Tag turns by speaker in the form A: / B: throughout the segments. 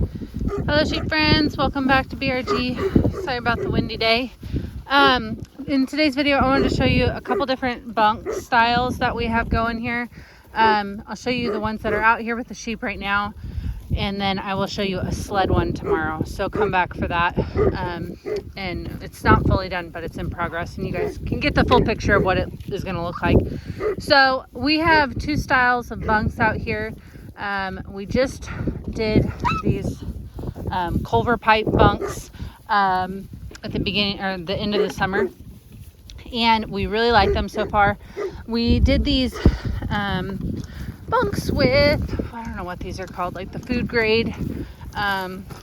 A: Hello sheep friends, welcome back to BRG. Sorry about the windy day. In today's video I wanted to show you a couple different bunk styles that we have going here. I'll show you the ones that are out here with the sheep right now, and then I will show you a sled one tomorrow, so come back for that. And it's not fully done, but it's in progress, and you guys can get the full picture of what it is going to look like. So we have two styles of bunks out here. We just did these Culvert pipe bunks at the beginning or the end of the summer, and we really like them so far. We did these bunks with, I don't know what these are called, like the food grade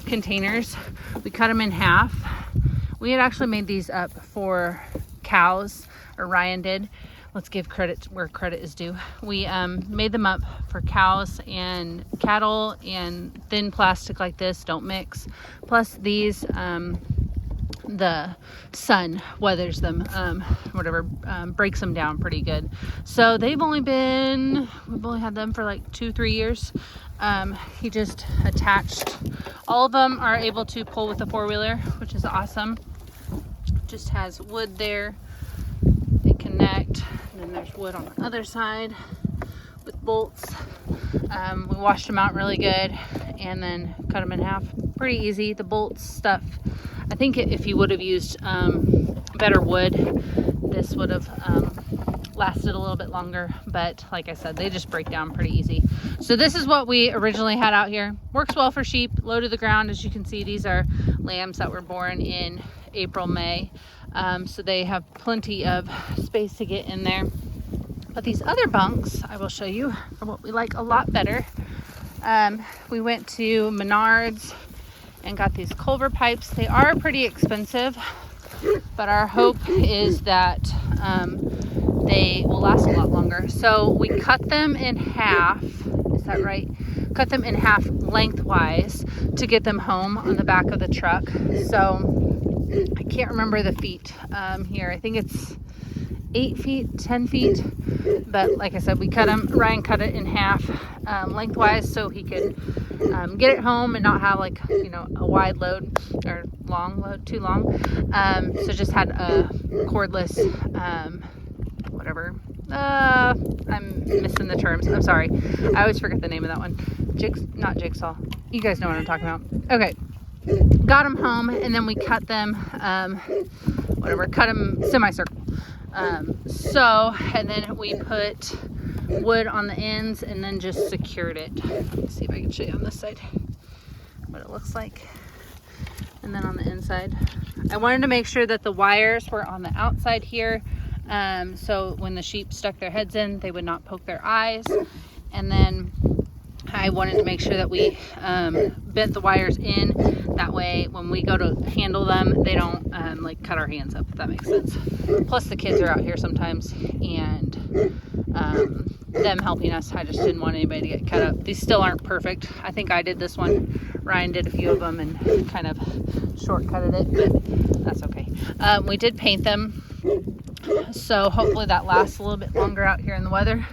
A: containers. We cut them in half. We had actually made these up for cows, or Ryan did. Let's give credit where credit is due. We made them up for cows and cattle, and thin plastic like this, don't mix. Plus these, the sun weathers them, breaks them down pretty good. So we've only had them for like 2-3 years. He just attached, all of them are able to pull with a four-wheeler, which is awesome. Just has wood there, they connect, and then there's wood on the other side with bolts. We washed them out really good and then cut them in half. Pretty easy. The bolts stuff, I think if you would have used better wood, this would have lasted a little bit longer, but like I said, they just break down pretty easy. So this is what we originally had out here. Works well for sheep, low to the ground. As you can see, these are lambs that were born in April, May. So they have plenty of space to get in there. But these other bunks, I will show you, are what we like a lot better. We went to Menards and got these Culvert pipes. They are pretty expensive, but our hope is that they will last a lot longer. So we cut them in half, is that right? Cut them in half lengthwise to get them home on the back of the truck. So I can't remember the feet here. I think it's 8 feet, 10 feet. But like I said, we cut them, Ryan cut it in half lengthwise so he could get it home and not have like, a wide load or long load, too long. So just had a cordless, I'm missing the terms. I'm sorry. I always forget the name of that one. Not jigsaw. You guys know what I'm talking about. Okay. Got them home, and then we cut them, cut them semicircle. And then we put wood on the ends and then just secured it. Let's see if I can show you on this side what it looks like. And then on the inside, I wanted to make sure that the wires were on the outside here, so when the sheep stuck their heads in, they would not poke their eyes. And then I wanted to make sure that we bent the wires in. That way, when we go to handle them, they don't cut our hands up, if that makes sense. Plus, the kids are out here sometimes, and them helping us, I just didn't want anybody to get cut up. These still aren't perfect. I think I did this one. Ryan did a few of them and kind of shortcutted it, but that's okay. We did paint them, so hopefully that lasts a little bit longer out here in the weather.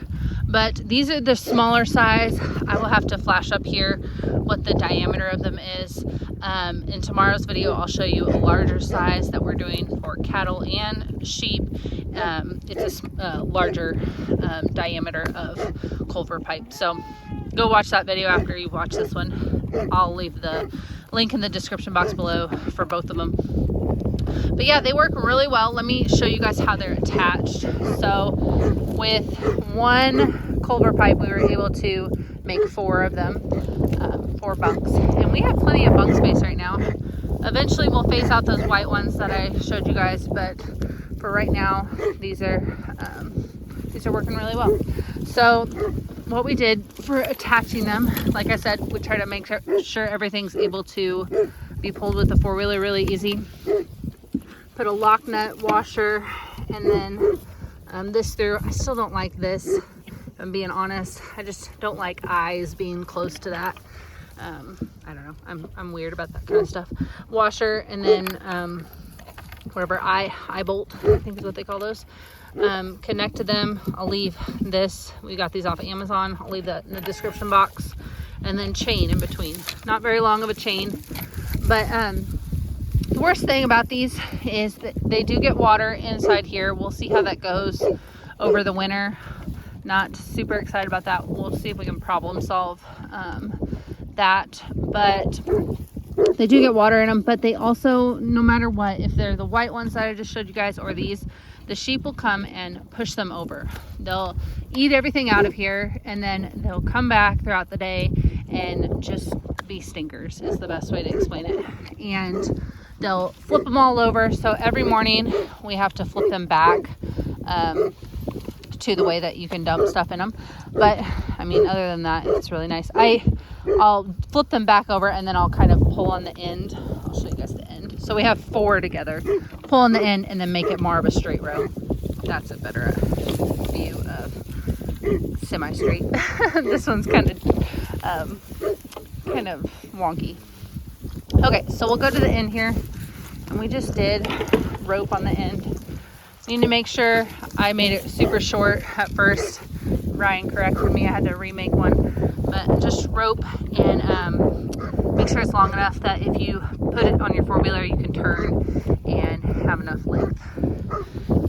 A: But these are the smaller size. I will have to flash up here what the diameter of them is. In tomorrow's video, I'll show you a larger size that we're doing for cattle and sheep. It's a larger diameter of Culvert pipe. So go watch that video after you watch this one. I'll leave the link in the description box below for both of them. But yeah, they work really well. Let me show you guys how they're attached. So with one Culvert pipe, we were able to make 4 of them, 4 bunks. And we have plenty of bunk space right now. Eventually we'll phase out those white ones that I showed you guys, but for right now, these are working really well. So what we did for attaching them, like I said, we try to make sure everything's able to be pulled with the four-wheeler really easy. Put a lock nut washer, and then this through. I still don't like this, if I'm being honest. I just don't like eyes being close to that. I don't know, I'm weird about that kind of stuff. Washer, and then eye bolt, I think is what they call those. Connect to them. I'll leave this, we got these off of Amazon, I'll leave that in the description box. and then chain in between. Not very long of a chain, but the worst thing about these is that they do get water inside here. We'll see how that goes over the winter. Not super excited about that. We'll see if we can problem solve that, but they do get water in them. But they also, no matter what, if they're the white ones that I just showed you guys or these, the sheep will come and push them over. They'll eat everything out of here, and then they'll come back throughout the day and just be stinkers is the best way to explain it. And they'll flip them all over. So every morning we have to flip them back to the way that you can dump stuff in them. But I mean, other than that, it's really nice. I'll flip them back over, and then I'll kind of pull on the end. I'll show you guys the end. So we have 4 together. Pull on the end and then make it more of a straight row. That's a better view of semi-straight. This one's kind of wonky. Okay, so we'll go to the end here, and we just did rope on the end. Need to make sure I made it super short at first. Ryan corrected me, I had to remake one, but just rope and make sure it's long enough that if you put it on your 4-wheeler, you can turn and have enough length,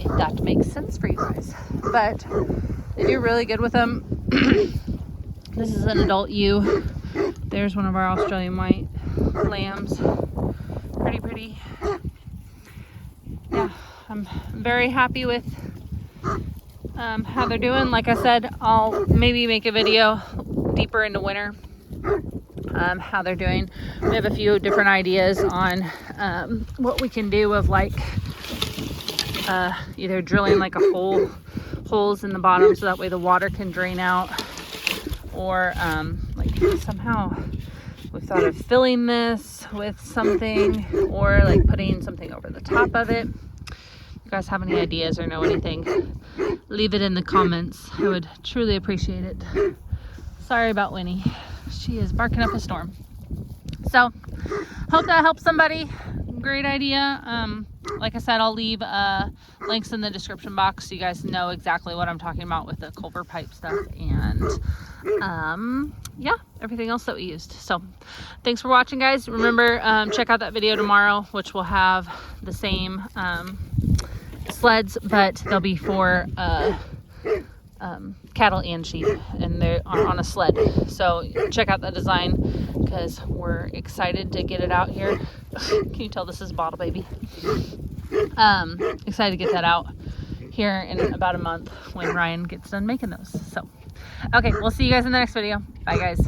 A: if that makes sense for you guys. But they do really good with them. This is an adult ewe. There's one of our Australian white lambs. Pretty. Yeah, I'm very happy with how they're doing. Like I said, I'll maybe make a video deeper into winter, how they're doing. We have a few different ideas on what we can do of like either drilling like holes in the bottom so that way the water can drain out, or like somehow we've thought of filling this with something, or like putting something over the top of it. If you guys have any ideas or know anything, leave it in the comments. I would truly appreciate it. Sorry about Winnie. She is barking up a storm. So hope that helps somebody. Great idea. Like I said, I'll leave links in the description box so you guys know exactly what I'm talking about with the Culvert pipe stuff, and yeah, everything else that we used. So thanks for watching, guys. Remember, check out that video tomorrow, which will have the same sleds, but they'll be for cattle and sheep, and they're on a sled. So check out the design, because we're excited to get it out here. Can you tell this is Bottle Baby? Excited to get that out here in about a month when Ryan gets done making those. So okay, we'll see you guys in the next video. Bye, guys.